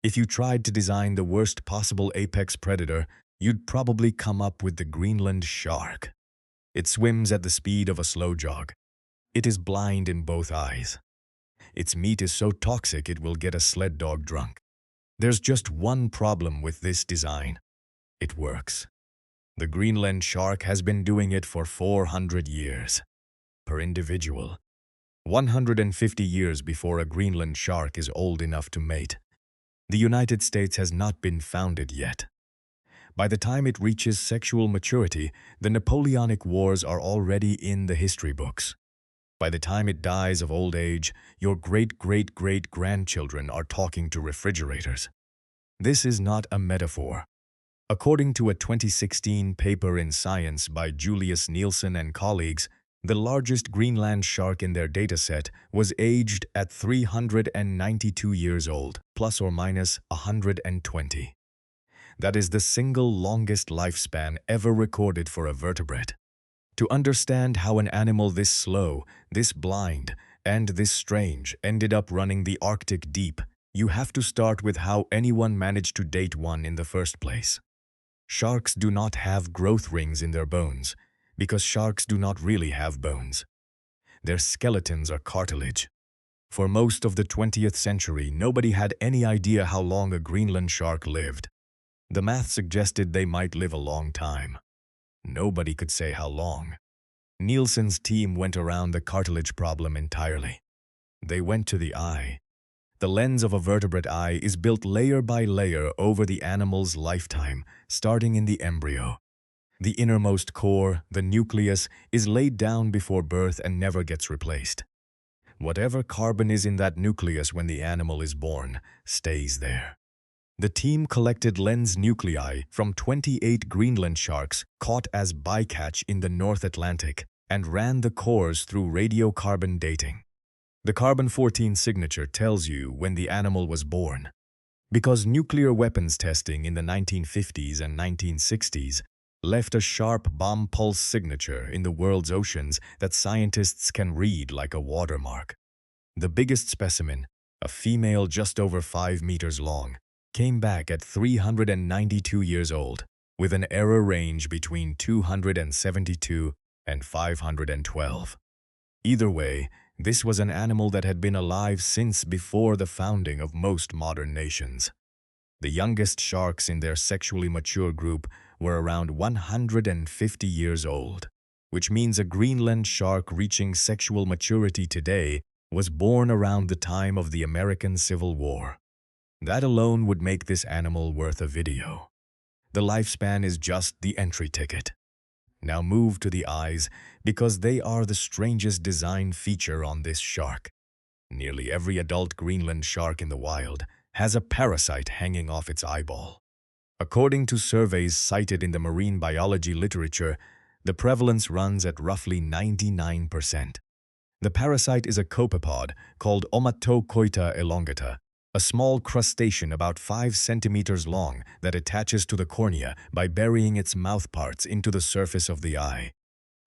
If you tried to design the worst possible apex predator, you'd probably come up with the Greenland shark. It swims at the speed of a slow jog. It is blind in both eyes. Its meat is so toxic it will get a sled dog drunk. There's just one problem with this design. It works. The Greenland shark has been doing it for 400 years. Per individual. 150 years before a Greenland shark is old enough to mate. The United States has not been founded yet. By the time it reaches sexual maturity, the Napoleonic Wars are already in the history books. By the time it dies of old age, your great-great-great-grandchildren are talking to refrigerators. This is not a metaphor. According to a 2016 paper in Science by Julius Nielsen and colleagues, the largest Greenland shark in their dataset was aged at 392 years old, plus or minus 120. That is the single longest lifespan ever recorded for a vertebrate. To understand how an animal this slow, this blind, and this strange ended up running the Arctic deep, you have to start with how anyone managed to date one in the first place. Sharks do not have growth rings in their bones, because sharks do not really have bones. Their skeletons are cartilage. For most of the 20th century, nobody had any idea how long a Greenland shark lived. The math suggested they might live a long time. Nobody could say how long. Nielsen's team went around the cartilage problem entirely. They went to the eye. The lens of a vertebrate eye is built layer by layer over the animal's lifetime, starting in the embryo. The innermost core, the nucleus, is laid down before birth and never gets replaced. Whatever carbon is in that nucleus when the animal is born stays there. The team collected lens nuclei from 28 Greenland sharks caught as bycatch in the North Atlantic and ran the cores through radiocarbon dating. The carbon-14 signature tells you when the animal was born. Because nuclear weapons testing in the 1950s and 1960s left a sharp bomb pulse signature in the world's oceans that scientists can read like a watermark. The biggest specimen, a female just over 5 meters long, came back at 392 years old, with an error range between 272 and 512. Either way, this was an animal that had been alive since before the founding of most modern nations. The youngest sharks in their sexually mature group were around 150 years old, which means a Greenland shark reaching sexual maturity today was born around the time of the American Civil War. That alone would make this animal worth a video. The lifespan is just the entry ticket. Now move to the eyes, because they are the strangest design feature on this shark. Nearly every adult Greenland shark in the wild has a parasite hanging off its eyeball. According to surveys cited in the marine biology literature, the prevalence runs at roughly 99%. The parasite is a copepod called Omatocoita elongata, a small crustacean about 5 centimeters long that attaches to the cornea by burying its mouthparts into the surface of the eye.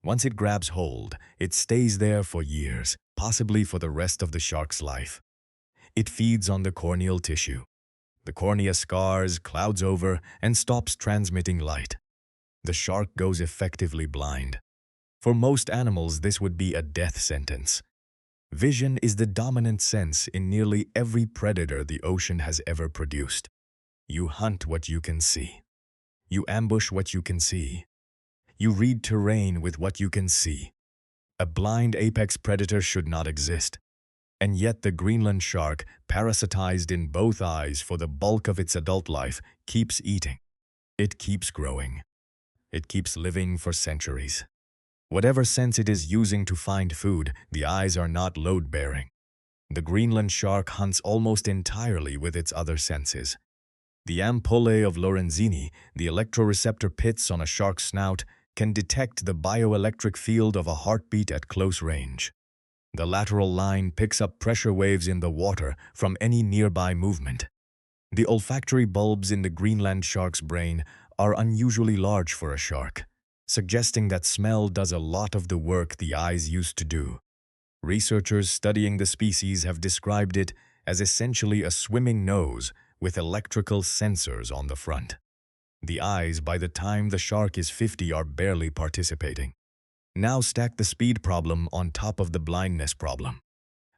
Once it grabs hold, it stays there for years, possibly for the rest of the shark's life. It feeds on the corneal tissue. The cornea scars, clouds over, and stops transmitting light. The shark goes effectively blind. For most animals, this would be a death sentence. Vision is the dominant sense in nearly every predator the ocean has ever produced. You hunt what you can see. You ambush what you can see. You read terrain with what you can see. A blind apex predator should not exist. And yet the Greenland shark, parasitized in both eyes for the bulk of its adult life, keeps eating. It keeps growing. It keeps living for centuries. Whatever sense it is using to find food, the eyes are not load-bearing. The Greenland shark hunts almost entirely with its other senses. The ampullae of Lorenzini, the electroreceptor pits on a shark's snout, can detect the bioelectric field of a heartbeat at close range. The lateral line picks up pressure waves in the water from any nearby movement. The olfactory bulbs in the Greenland shark's brain are unusually large for a shark, suggesting that smell does a lot of the work the eyes used to do. Researchers studying the species have described it as essentially a swimming nose with electrical sensors on the front. The eyes, by the time the shark is 50, are barely participating. Now stack the speed problem on top of the blindness problem.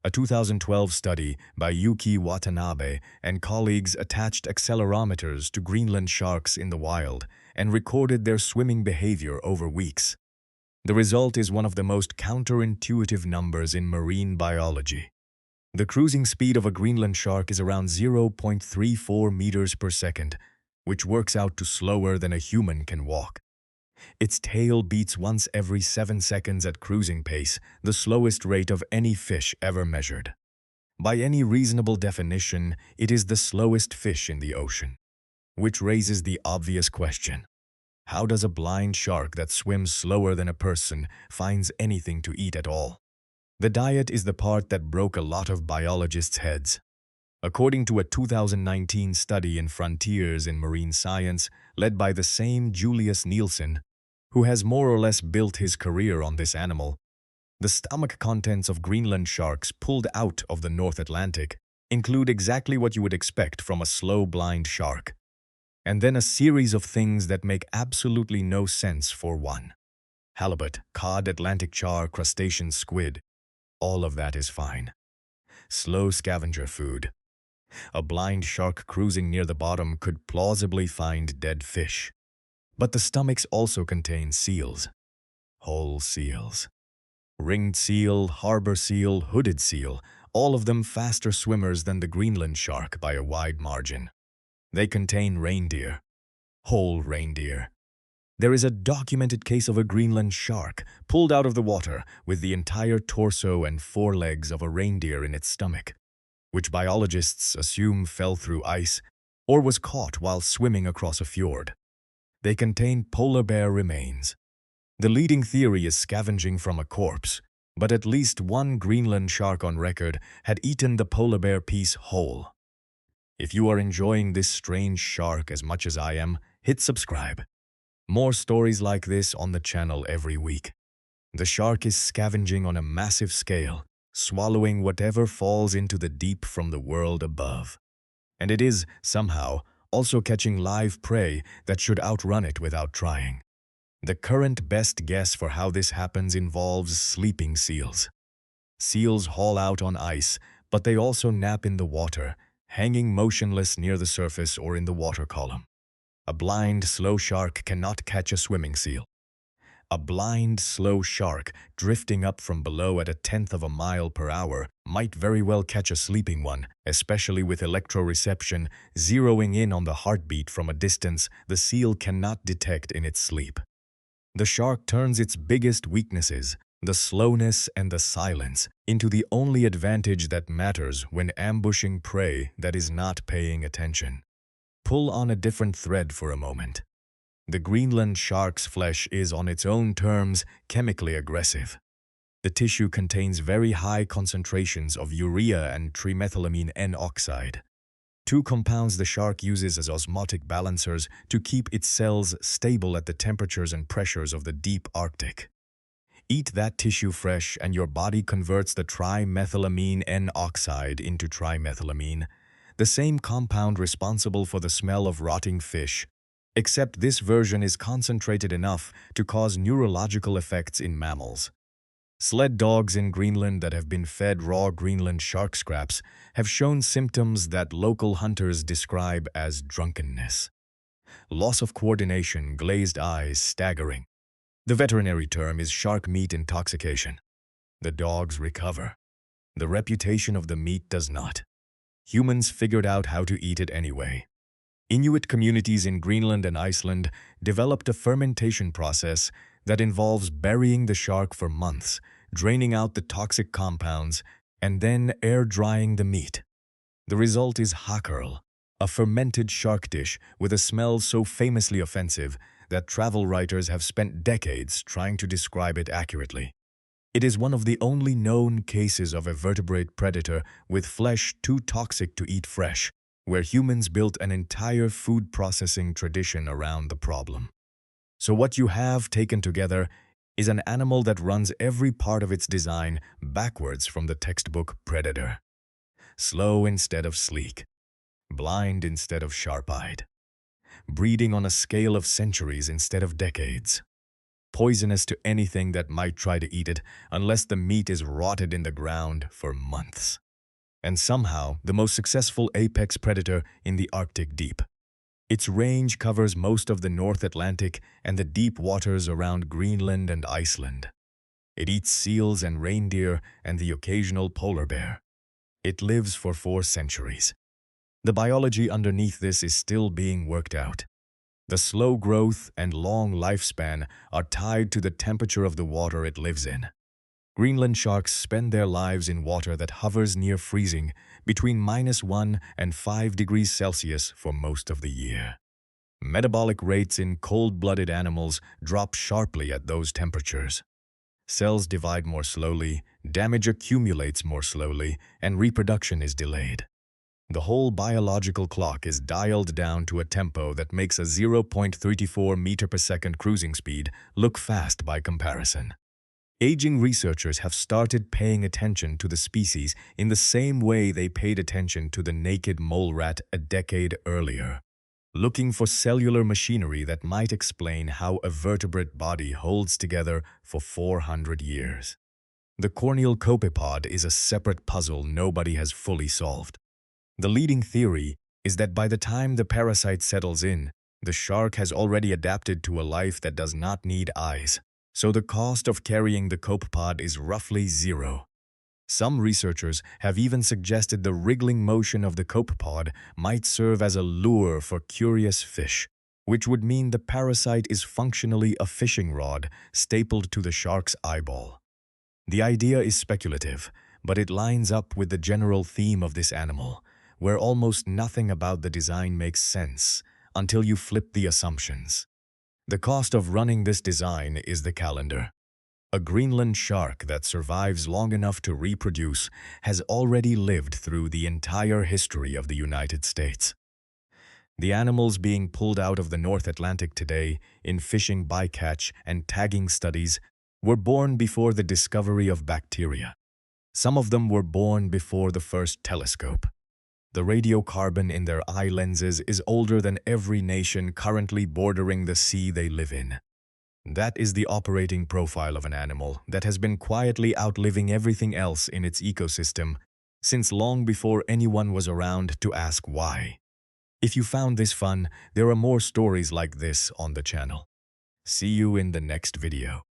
A 2012 study by Yuki Watanabe and colleagues attached accelerometers to Greenland sharks in the wild and recorded their swimming behavior over weeks. The result is one of the most counterintuitive numbers in marine biology. The cruising speed of a Greenland shark is around 0.34 meters per second, which works out to slower than a human can walk. Its tail beats once every 7 seconds at cruising pace, the slowest rate of any fish ever measured. By any reasonable definition, it is the slowest fish in the ocean. Which raises the obvious question: how does a blind shark that swims slower than a person finds anything to eat at all? The diet is the part that broke a lot of biologists' heads. According to a 2019 study in Frontiers in Marine Science, led by the same Julius Nielsen, who has more or less built his career on this animal, the stomach contents of Greenland sharks pulled out of the North Atlantic include exactly what you would expect from a slow blind shark. And then a series of things that make absolutely no sense for one. Halibut, cod, Atlantic char, crustacean, squid. All of that is fine. Slow scavenger food. A blind shark cruising near the bottom could plausibly find dead fish. But the stomachs also contain seals. Whole seals. Ringed seal, harbor seal, hooded seal, all of them faster swimmers than the Greenland shark by a wide margin. They contain reindeer. Whole reindeer. There is a documented case of a Greenland shark pulled out of the water with the entire torso and forelegs of a reindeer in its stomach, which biologists assume fell through ice or was caught while swimming across a fjord. They contain polar bear remains. The leading theory is scavenging from a corpse, but at least one Greenland shark on record had eaten the polar bear piece whole. If you are enjoying this strange shark as much as I am, hit subscribe. More stories like this on the channel every week. The shark is scavenging on a massive scale, swallowing whatever falls into the deep from the world above. And it is, somehow, also catching live prey that should outrun it without trying. The current best guess for how this happens involves sleeping seals. Seals haul out on ice, but they also nap in the water, hanging motionless near the surface or in the water column. A blind, slow shark cannot catch a swimming seal. A blind, slow shark drifting up from below at 1/10 of a mile per hour might very well catch a sleeping one, especially with electroreception zeroing in on the heartbeat from a distance the seal cannot detect in its sleep. The shark turns its biggest weaknesses, the slowness and the silence, into the only advantage that matters when ambushing prey that is not paying attention. Pull on a different thread for a moment. The Greenland shark's flesh is, on its own terms, chemically aggressive. The tissue contains very high concentrations of urea and trimethylamine N-oxide, two compounds the shark uses as osmotic balancers to keep its cells stable at the temperatures and pressures of the deep Arctic. Eat that tissue fresh and your body converts the trimethylamine N-oxide into trimethylamine, the same compound responsible for the smell of rotting fish, except this version is concentrated enough to cause neurological effects in mammals. Sled dogs in Greenland that have been fed raw Greenland shark scraps have shown symptoms that local hunters describe as drunkenness. Loss of coordination, glazed eyes, staggering. The veterinary term is shark meat intoxication. The dogs recover. The reputation of the meat does not. Humans figured out how to eat it anyway. Inuit communities in Greenland and Iceland developed a fermentation process that involves burying the shark for months, draining out the toxic compounds, and then air-drying the meat. The result is hakurl, a fermented shark dish with a smell so famously offensive that travel writers have spent decades trying to describe it accurately. It is one of the only known cases of a vertebrate predator with flesh too toxic to eat fresh, where humans built an entire food processing tradition around the problem. So what you have taken together is an animal that runs every part of its design backwards from the textbook predator. Slow instead of sleek. blind instead of sharp-eyed, breeding on a scale of centuries instead of decades, poisonous to anything that might try to eat it unless the meat is rotted in the ground for months. And somehow, the most successful apex predator in the Arctic deep. Its range covers most of the North Atlantic and the deep waters around Greenland and Iceland. It eats seals and reindeer and the occasional polar bear. It lives for 4 centuries. The biology underneath this is still being worked out. The slow growth and long lifespan are tied to the temperature of the water it lives in. Greenland sharks spend their lives in water that hovers near freezing, between -1 and 5 degrees Celsius for most of the year. Metabolic rates in cold-blooded animals drop sharply at those temperatures. Cells divide more slowly, damage accumulates more slowly, and reproduction is delayed. The whole biological clock is dialed down to a tempo that makes a 0.34 meter per second cruising speed look fast by comparison. Aging researchers have started paying attention to the species in the same way they paid attention to the naked mole rat a decade earlier, looking for cellular machinery that might explain how a vertebrate body holds together for 400 years. The corneal copepod is a separate puzzle nobody has fully solved. The leading theory is that by the time the parasite settles in, the shark has already adapted to a life that does not need eyes, so the cost of carrying the copepod is roughly 0. Some researchers have even suggested the wriggling motion of the copepod might serve as a lure for curious fish, which would mean the parasite is functionally a fishing rod stapled to the shark's eyeball. The idea is speculative, but it lines up with the general theme of this animal, where almost nothing about the design makes sense until you flip the assumptions. The cost of running this design is the calendar. A Greenland shark that survives long enough to reproduce has already lived through the entire history of the United States. The animals being pulled out of the North Atlantic today in fishing bycatch and tagging studies were born before the discovery of bacteria. Some of them were born before the first telescope. The radiocarbon in their eye lenses is older than every nation currently bordering the sea they live in. That is the operating profile of an animal that has been quietly outliving everything else in its ecosystem since long before anyone was around to ask why. If you found this fun, there are more stories like this on the channel. See you in the next video.